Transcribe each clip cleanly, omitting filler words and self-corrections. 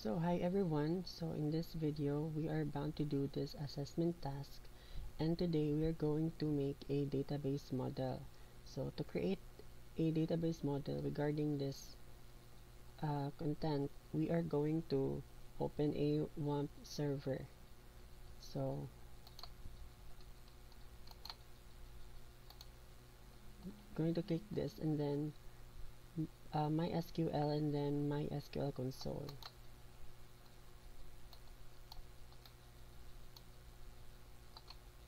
So hi everyone, so in this video we are bound to do this assessment task, and today we are going to make a database model. So to create a database model regarding this content, we are going to open a WAMP server. So going to click this and then MySQL and then MySQL console.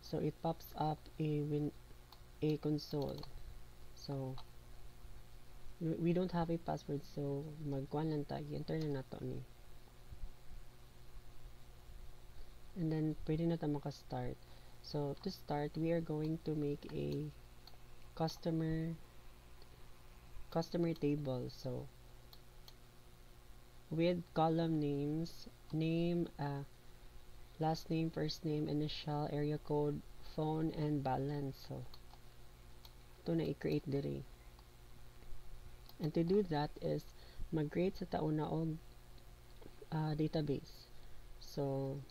So it pops up a console. So we don't have a password, so magkuhan lang tayo, enter na nato ni. And then pwede na tayo maka-start. So to start, we are going to make a customer table. So with column names, name, last name, first name, initial, area code, phone, and balance. So ito na i-create diri. And to do that is mag-create sa tauna og database. So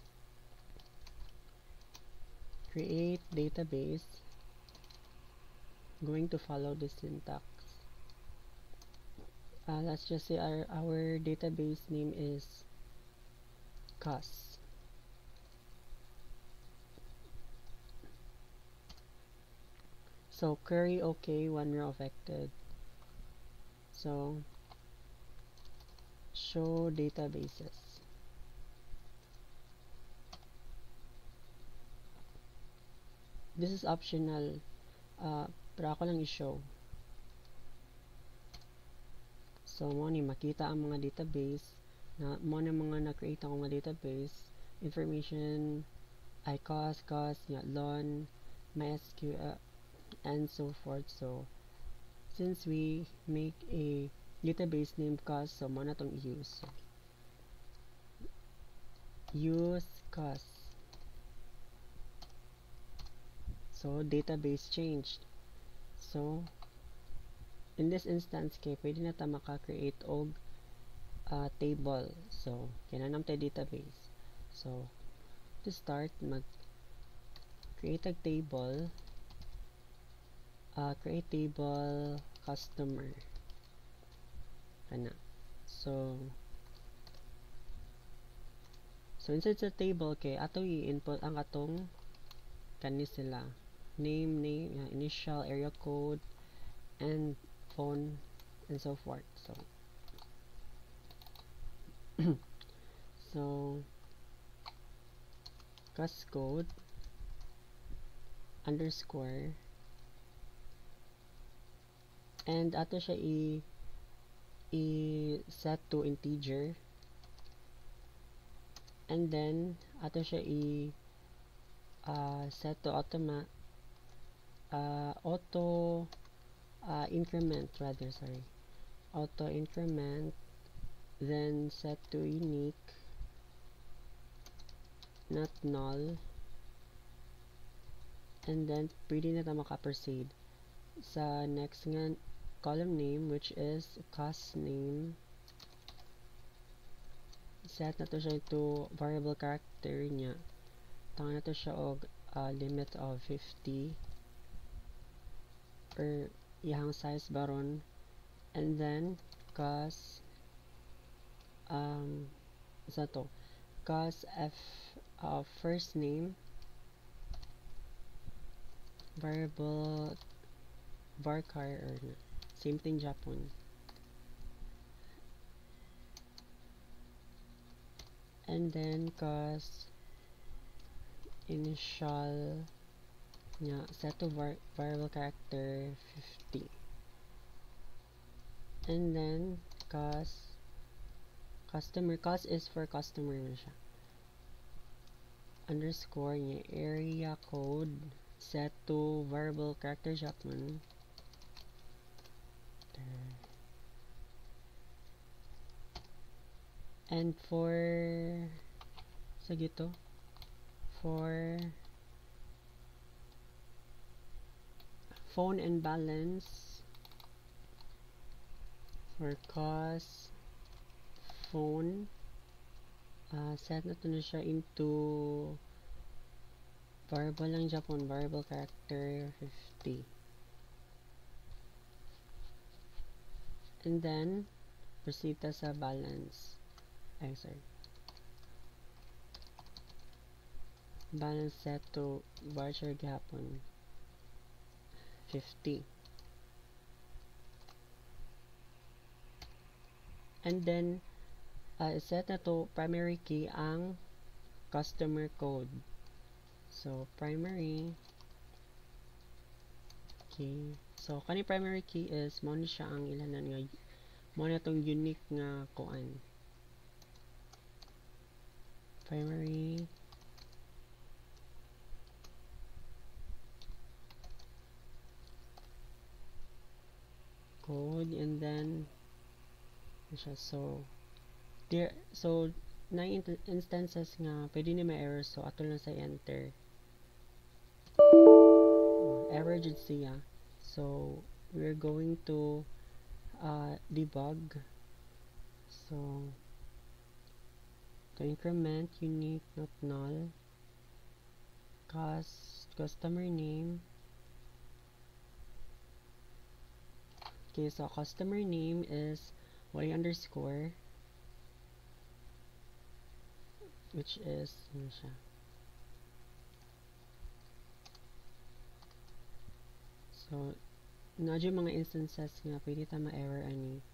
create database, going to follow the syntax. Let's just say our database name is CAS. So query OK, one row affected. So show databases. This is optional, pero ako lang i-show. So mo ni makita ang mga database na mo na mga na-create akong mga database information, ICOS, COS, LON, MySQL, and so forth. So since we make a database name COS, so mo na itong use. So, use COS. So database changed. So in this instance kay pwede na ta maka-create og table. So kinahanglan tayo database. So to start, mag create a table, create table customer kana. So inside sa table kay ato i-input ang atong kani sila name, initial, area code, and phone, and so forth. So so CAS code underscore, and ato siya i-set to integer, and then ato siya set to auto increment, auto increment, then set to unique, not null, and then pwede na ta maka-proceed sa next nga column name, which is CAS name. Set na to siya to variable character niya, tangan na to siya og limit of 50 per iyang size baron, and then CAS sa to CAS first name variable varchar, or same thing Japon, and then CAS initial nya set to variable character 50, and then CAS customer, CAS is for customer na siya, underscore nya area code set to variable character Japan, and for sagito for phone and balance, for CAS phone set na to na siya into variable lang Japon, variable character 50. And then proceed ta sa balance. Balance set to varchar gapon 50. And then set na to primary key ang customer code. So primary key. So kani primary key is mo ni siya ang ilanan nga mo na tong unique nga kuan. Primary code, and then siya. So na instances nga pwede ni may error, so ato lang sa enter. Error jud siya. So we're going to debug. So to increment unique not null, customer name. Okay, so customer name is y underscore, which is ano siya. So nadyo mga instances nga pwede ta ma-error ani.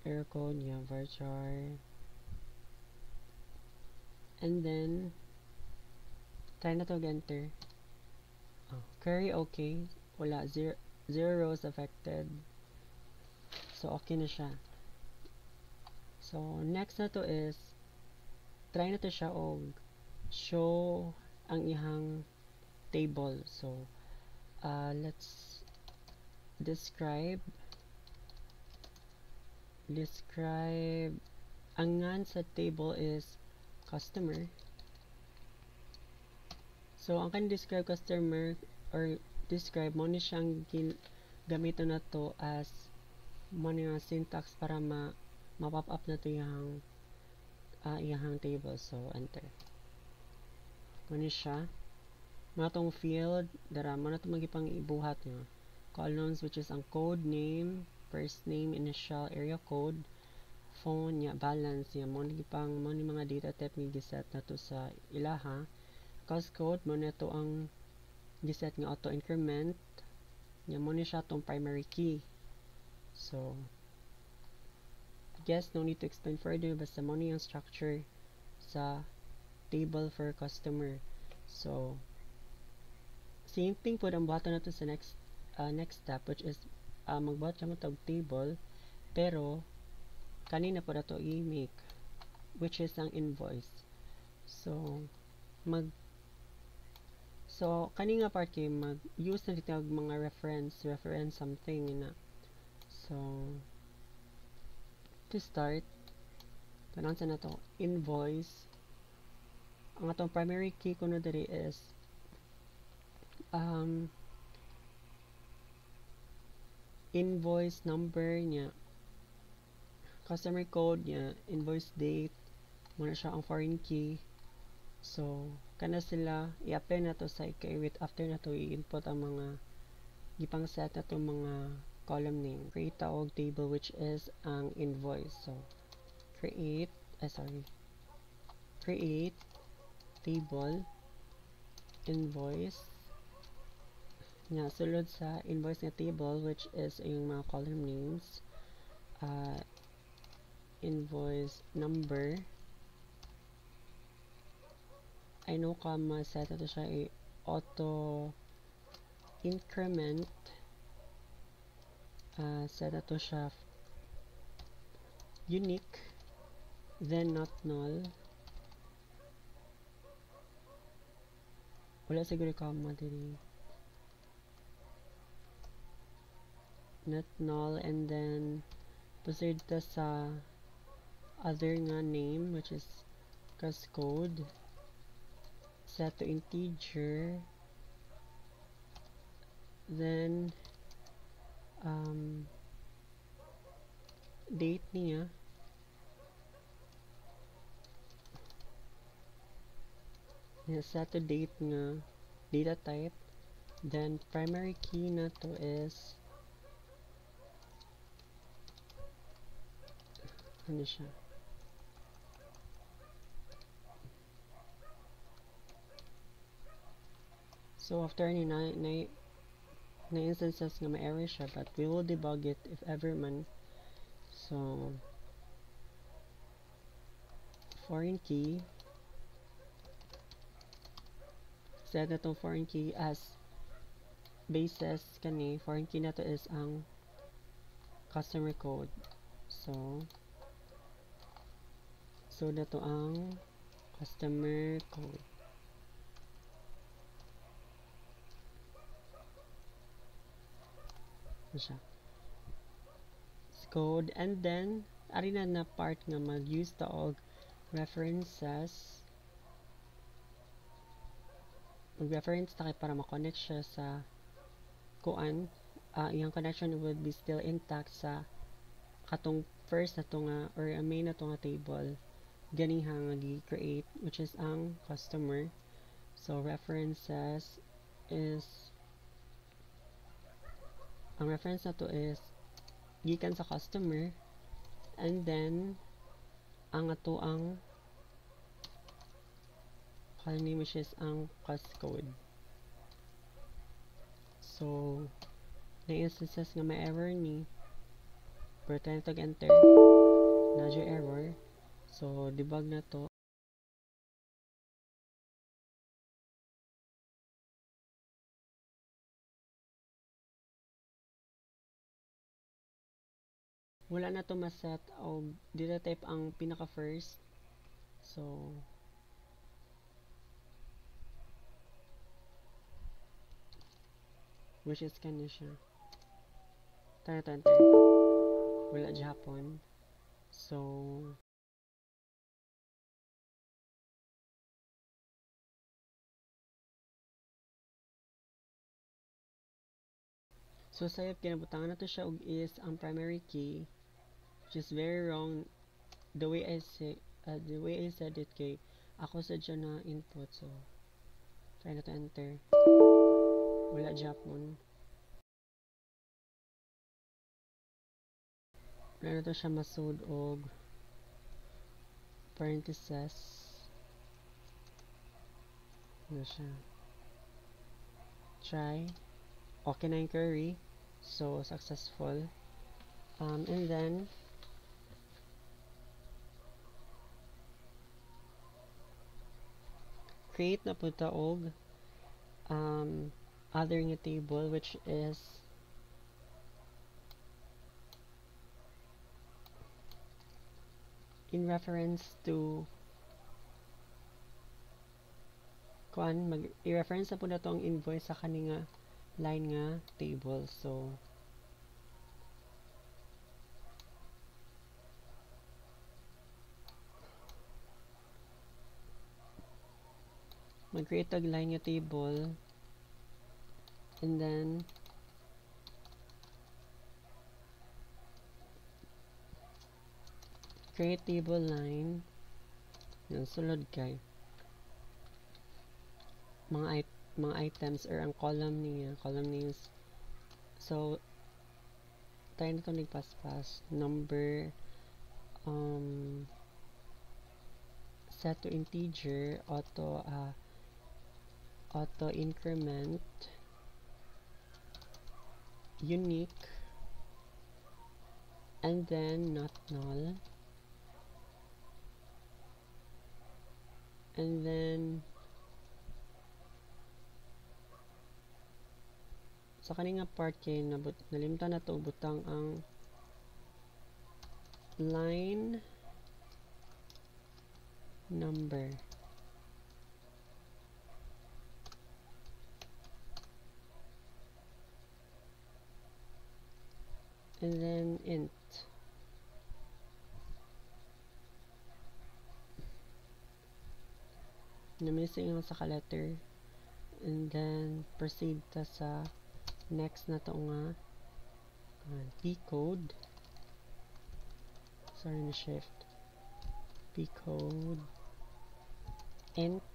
Error code niya varchar. And then try na to enter. Query okay, wala, zero rows affected. So okay na siya. So next na to is try na to siya og show ang ihang table. So let's describe ang ngan sa table is customer. So ang kan describe customer or describe mo ni siyang gamiton na to as mo ni nga syntax para ma-pop up na to iyang table. So enter. Mo ni siya. Matong field dara mo na to magipang ibuhat nga columns, which is ang code name, first name, initial, area code, phone nya, balance nya, mo ni mga data type ni giset na to sa ilaha. Cost code mo na to ang giset nga auto increment nya, mo ni siya tong primary key. So I guess no need to explain further, basta mo ni ang structure sa table for customer. So same thing po ang buhaton nato sa next step, which is magbuhat siya mo tog table, pero kanina po na to i-make, which is ang invoice. So kani nga part kay mag-use na dito mga reference something na. So to start, tanan sa na to invoice. Ang atong primary key kuno diri is invoice number niya, customer code niya, invoice date, muna siya ang foreign key. So kana sila i-apply na to sa ikaiwit. After na to i-input ang mga gipang set na to mga column name. Create og table, which is ang invoice. So create table invoice nga sulod sa invoice nga table, which is yung mga column names, invoice number. I know ka ma-set na to siya auto increment, set na to siya unique, then not null. Wala siguro comma diri. Not null, and then proceed ta sa other nga name, which is code, set to integer, then date niya set to date nga data type. Then primary key na to is ano siya? So after na instances nga may error siya, but we will debug it if ever man. So foreign key, set na tong foreign key as basis kani. Foreign key na to is ang customer code. So na to ang customer code. Siya. Code, and then ari na part nga mag-use ta og references. Mag-reference ta kay para ma-connect siya sa kuan. Iyang connection would be still intact sa katong first na to nga or main na to nga table ganiha nga gi-create, which is ang customer. So references is ang reference na to is gikan sa customer, and then ang ato ang name which is ang cost code. So na instances nga may error ni pero tayo tag enter na error, so debug na to. Wala na to maset og data type ang pinaka first, so which is kanya siya. Tayo enter wala Japon, so sayop kinabutangan na to siya og is ang primary key, which is very wrong the way I said it kay ako sa dyan na input. So try na to enter wala Japon, wala na to siya masud og parentheses na siya. Try okay na yung query, so successful. And then create na po ta og other nga table, which is in reference to kuan, i-reference na po na to ang invoice sa kaninga line nga table. So mag-create tag line nga table, and then create table line. Yan, sulod kay mga items or ang column niya, column names. So tayo na ito nagpas-pas number, set to integer, auto increment, unique, and then not null, and then sa kaninga part kay nalimtan na to butang ang line number, and then int. Na-missing yung sa ka-letter, and then proceed ta sa next na to nga P code, sorry na shift, P code int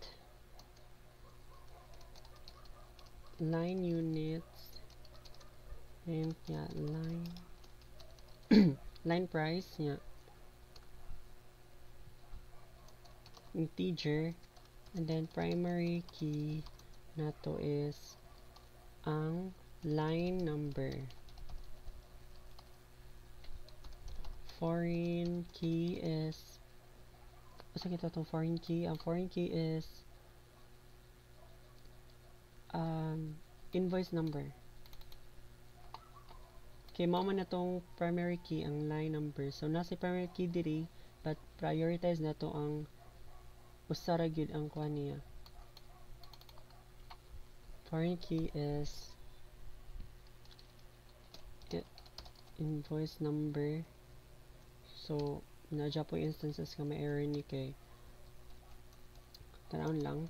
line units, and yeah, line line price, yeah, integer, and then primary key nato is ang line number. Foreign key is foreign key? Ang foreign key is invoice number. Okay, mao man na tong primary key ang line number. So nasa primary key diri, but prioritize na to ang usara gyud ang kuha niya. Foreign key is invoice number. So nadya po instances ka may error ni kay tanawon lang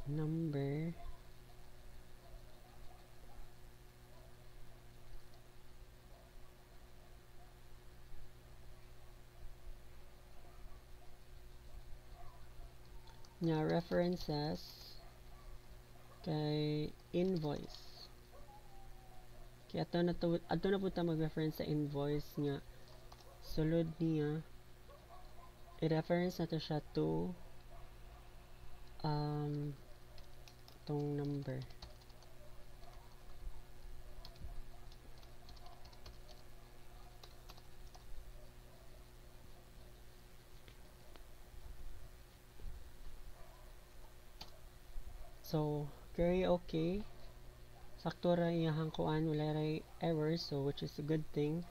number nya references kay invoice. Kaya ato na po ta mag-reference sa invoice nga sulod niya i-reference na to siya to tong number. So very okay, sakto ra iyahang kuan, wala ray errors, so which is a good thing.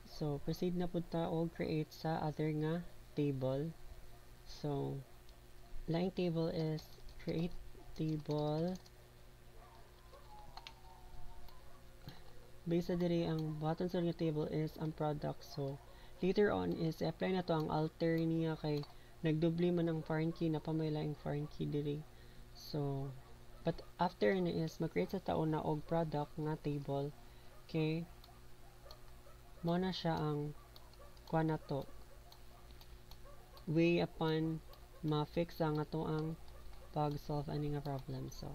So proceed na pud ta og create sa other nga table. So line table is create table. Base diri ang button sa nga table is ang product. So later on is apply na to ang alter niya kay nagdubli man ang foreign key na pamailaing foreign key diri. So but after na is mag-create sa tao na og product nga table. Okay, mo na siya ang kuha na to way upon ma-fix ang ato ang pag-solve ani nga problem. So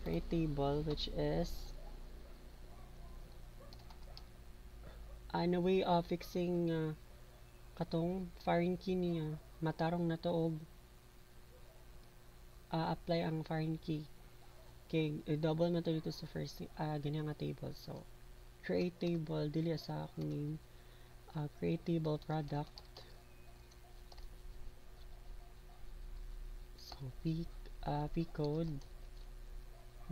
create table which is a way of fixing katong foreign key niya, matarong na to og apply ang foreign key. Okay, double na to dito sa first ganyan nga table. So create table dili sa akong name, create table product. So p code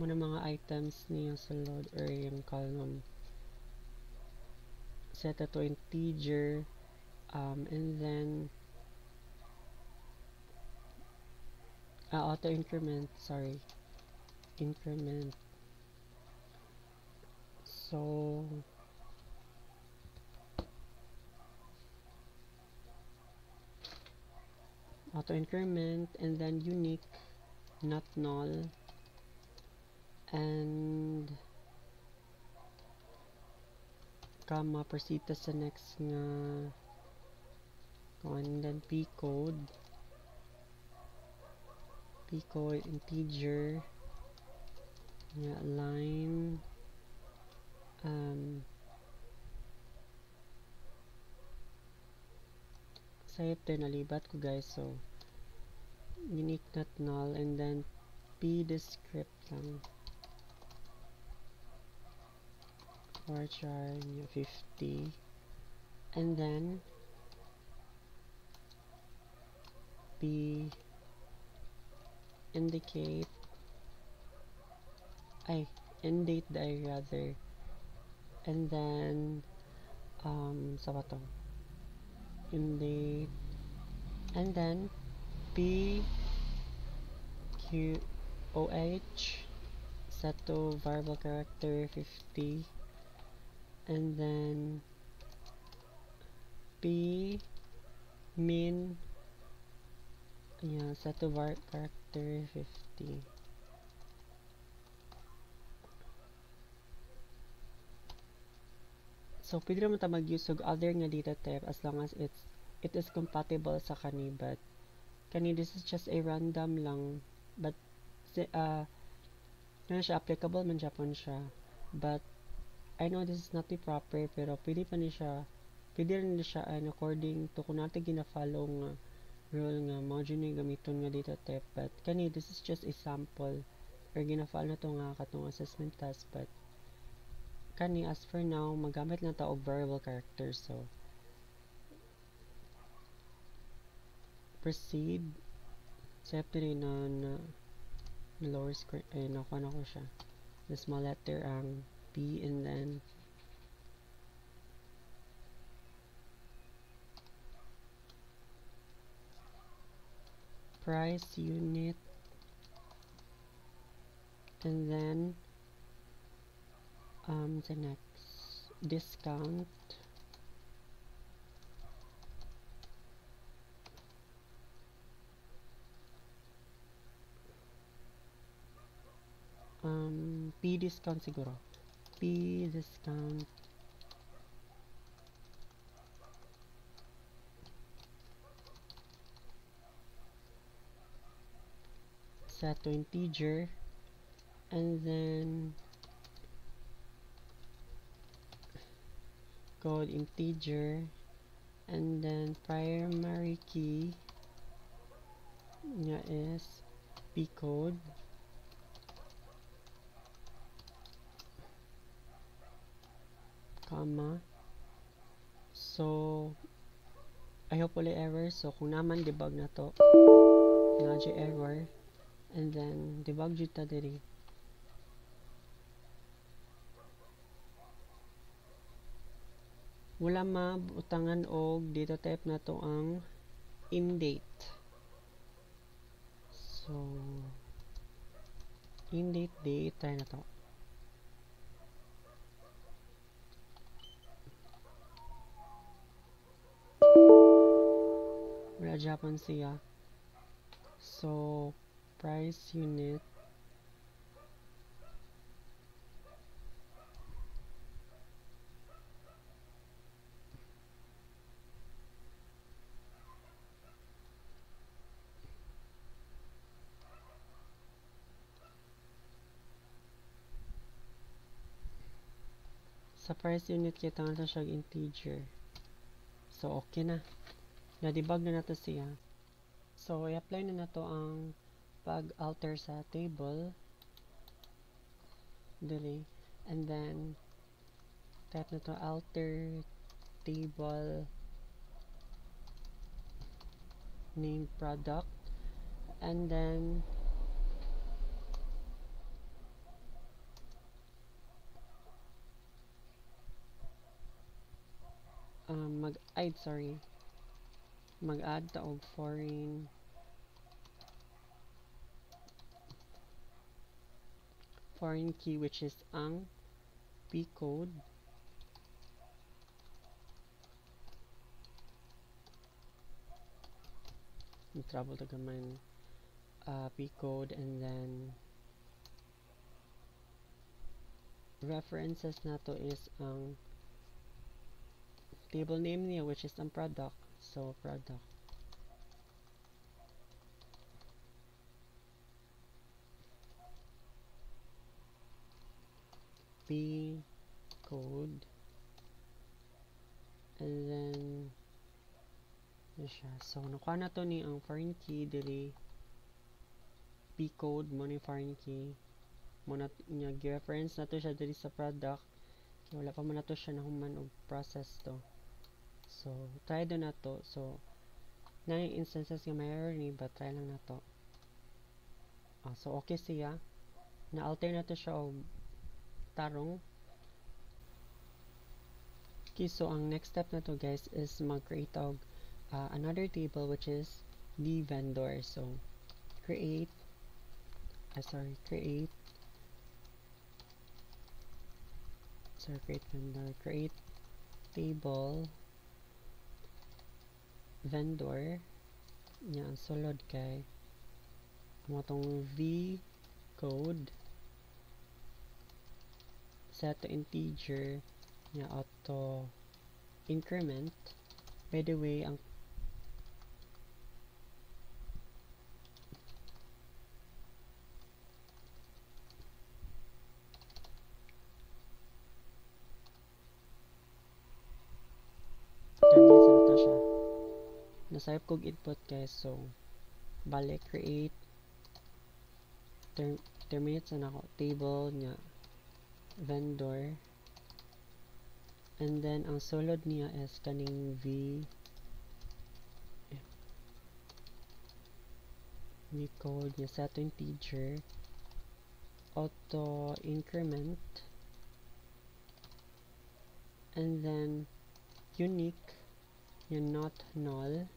muna mga items niya sa load or yung column, set to integer, and then auto increment, increment. So auto increment and then unique, not null, and comma, proceed to sa next nga and then p code integer nga line sayop din nalibat ko guys. So unique, not null, and then p descript lang varchar 50, and then p indicate end date rather, and then sa bato end date, and then p q o h set to variable character 50, and then p min set to var character 50. So pwede naman ta mag-use og other nga data type as long as it is compatible sa kani, but Kani this is just a random lang, but ano siya, applicable man Japon siya, but I know this is not the proper, pero pwede rin siya according to kung natin gina-follow nga rule nga mao ni gamiton nga data type. But kani this is just a sample or gina-follow na to nga katong assessment task. But kani as for now magamit na ta og variable characters. So proceed. Set rin na lower square nakuha na ko siya, the small letter ang P, and then price unit, and then the next discount, P discount siguro, P discount set to integer, and then code integer, and then primary key niya is P code, comma. So I hope wala error. So kung naman debug na to, naji error, and then debug jud ta diri. Wala mabutangan og data type na to ang indate. So indate date try na to. Wala Japan siya. So price unit sa price unit kita nga siya integer. So okay na. Na-debug na nato siya. So i-apply na nato ang pag-alter sa table dili, and then type na to alter table name product, and then mag-add ta og foreign key which is ang P code, trouble to gaman P code, and then references nato is ang table name niya which is ang product. So product P code, and then siya. So nakuha na to ni ang foreign key dili P code mo ni foreign key mo na niya gi-reference na to siya dili sa product. Wala pa man na to siya nahuman og process to. So try do na to. So na instances nga may error ni, but try lang na to. So okay siya, na alter na to siya og tarong. Okay, so ang next step na to guys is mag-create og another table which is the vendor. So create vendor, create table vendor nya ang sulod kay mo tong v code set to integer nya auto increment. By the way, ang nasayop kog input kay so balik create terminate sa nako table nya vendor, and then ang sulod niya is kaning v code niya set to integer, auto increment, and then unique yung not null.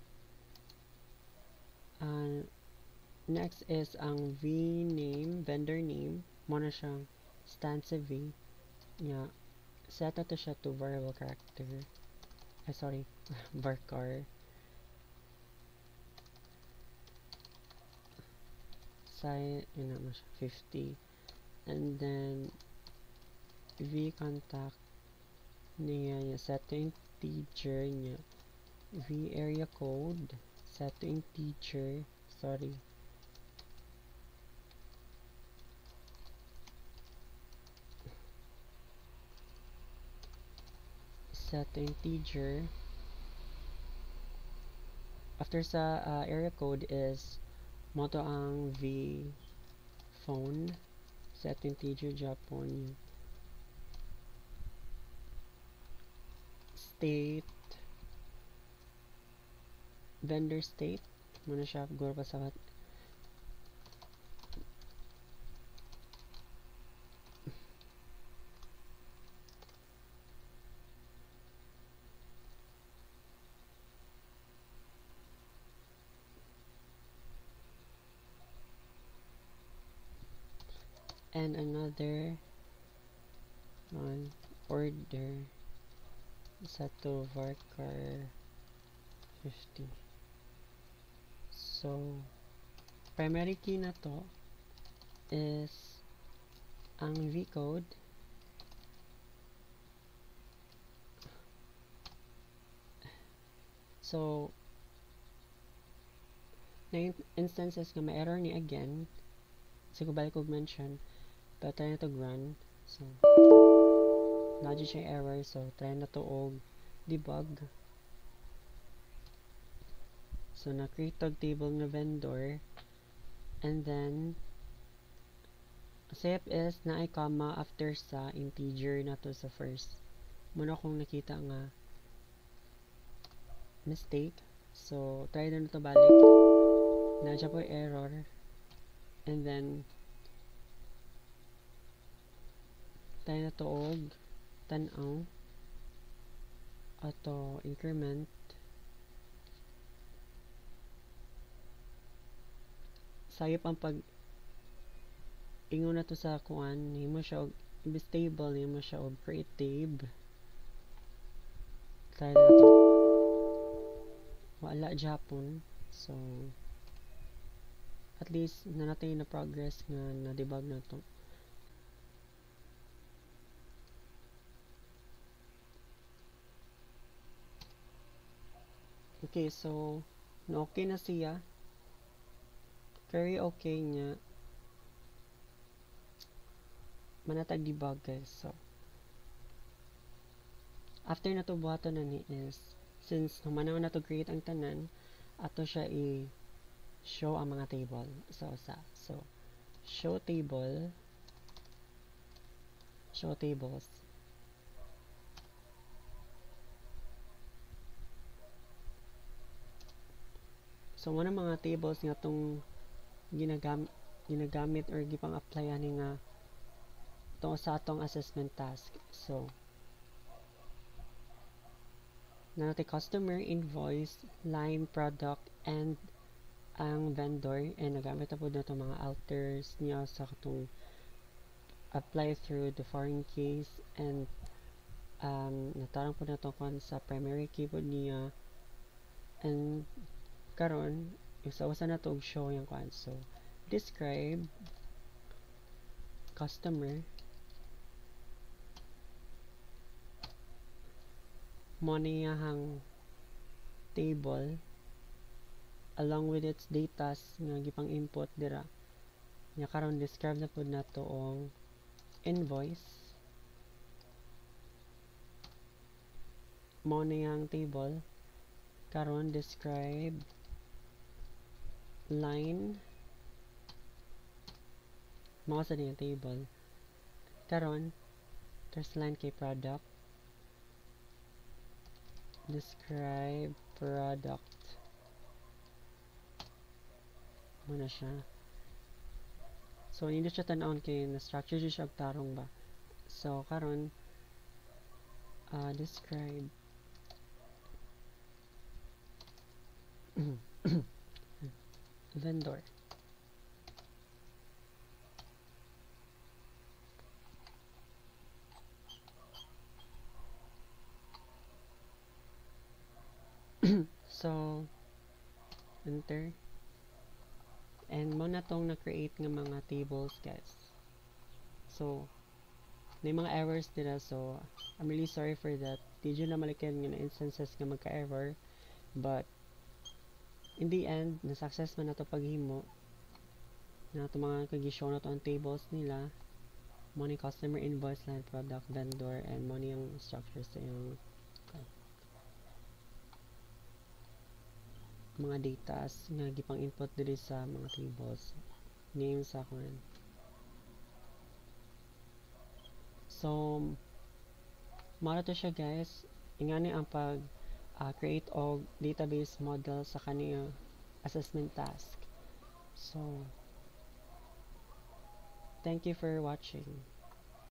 Next is ang v name, vendor name mo na siyang stanza v nya set na to siya to variable character sorry varchar size yun naman siya 50, and then v contact niya set to integer niya, v area code set to integer, sorry set to integer. After sa area code is moto ang v phone set to integer Japon, state vendor state muna siya guro pa sa and another on order set to varchar 50. So primary key na to is ang v code, so na instances nga may error ni again siguro balik kog mention pero try na to run, so nadyo siya error, so try na to og debug. So na create og table nga vendor, and then step is na ay comma after sa integer na to sa first. Muna kung nakita nga mistake, so try na to balik, na siya po error, and then try na to og tan-aw auto increment, sayop ang pag ingon na to sa kuan, himo siya og imbes table himo siya og create tab, try na to wala Japon, so at least na natin na progress nga na debug na to. Okay, so na okay na siya, very okay niya, manatag debug guys. So after na to buhaton na ni is since humanaw na to create ang tanan, ato siya i-show ang mga table sa usa. So show table, show tables, so muna mga tables nga tong ginagamit or gipang apply ani nga to sa atong assessment task. So na natin customer, invoice, line, product, and ang vendor, and nagamit na po na itong mga alters niya sa katong apply through the foreign keys, and natarang po na ito sa primary keyboard niya, and karon isa-usa na ito show yung kwan. So describe customer mo niyahang table along with its data nga gipang input dira nya, karon describe na pud nato ang invoice mo niyang table, karon describe line mao sa ding table karon first line kay product describe product muna siya. So hindi siya tan-awon kay na structure siya og tarong ba. So karon describe vendor. So enter. And mo na tong na-create nga mga tables, guys. So may mga errors dira, so I'm really sorry for that. Did you na malikan nga na instances nga magka-error, but in the end na-success man nato paghimo na ito mga kag-show na to ang tables nila, money customer invoice, line product vendor, and money yung structures sa yung mga datas nga gipang input diri sa mga tables name sa kuan. So mara to siya, guys. Ingani ang pag create og database model sa kaniya assessment task. So thank you for watching.